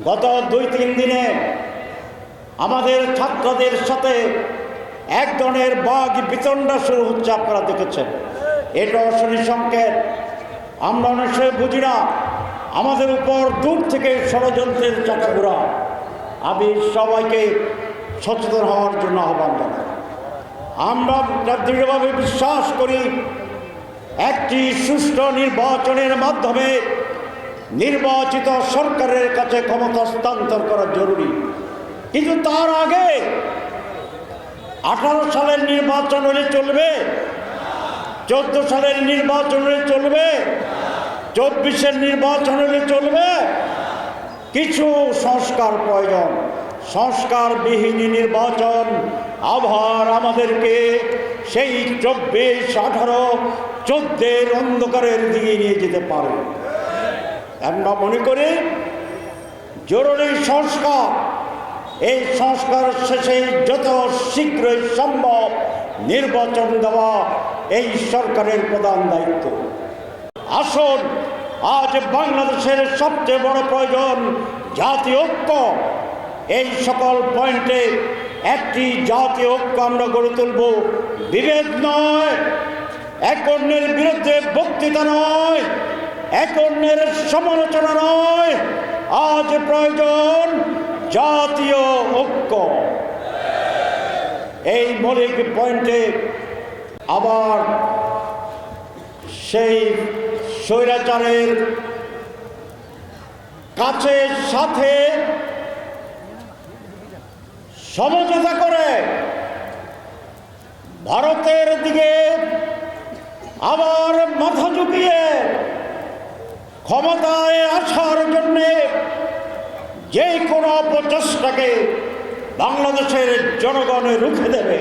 গত 2-3 দিনে আমাদের ছাত্রদের সাথে এক ধরনের বাঘ বিতণ্ডা শুরু হচ্ছে, আপনারা দেখেছেন। এটা অশনি সংকেত। আমরা অনেক সময় বুঝি না, আমাদের উপর দূর থেকে ষড়যন্ত্রের চাকা ঘোরা। আমি সবাইকে সচেতন হওয়ার জন্য আহ্বান জানাই। আমরা দৃঢ়ভাবে বিশ্বাস করি, একটি সুষ্ঠু নির্বাচনের মাধ্যমে নির্বাচিত সরকারের কাছে ক্ষমতা হস্তান্তর করা জরুরি। কিন্তু তার আগে 18 সালের নির্বাচন হলে চলবে, 14 সালের নির্বাচন হলে চলবে, 24-এর নির্বাচন হলে চলবে। কিছু সংস্কার প্রয়োজন। সংস্কারবিহীন নির্বাচন আবার আমাদেরকে সেই 24, 18, 14-এর অন্ধকারের দিকে নিয়ে যেতে পারে। আমরা মনে করি জরুরি সংস্কার, এই সংস্কার শেষে যত শীঘ্রই সম্ভব নির্বাচন দেওয়া এই সরকারের প্রধান দায়িত্ব। আসুন, আজ বাংলাদেশের সবচেয়ে বড় প্রয়োজন জাতীয় ঐক্য। এই সকল পয়েন্টে একটি জাতীয় ঐক্য আমরা গড়ে তুলব। বিভেদ নয়, এক অন্যের বিরুদ্ধে বক্তৃতা নয়, এক অন্যের সমালোচনা নয়। আজ প্রয়োজন জাতীয় ঐক্য। এই মৌলিক পয়েন্টে আবার সেই স্বৈরাচারের কাছে সাথে সমঝোতা করে ভারতের দিকে আবার মাথা ঝুঁকিয়ে ক্ষমতায় আসার জন্যে যে কোনো প্রচেষ্টাকে বাংলাদেশের জনগণ রুখে দেবে।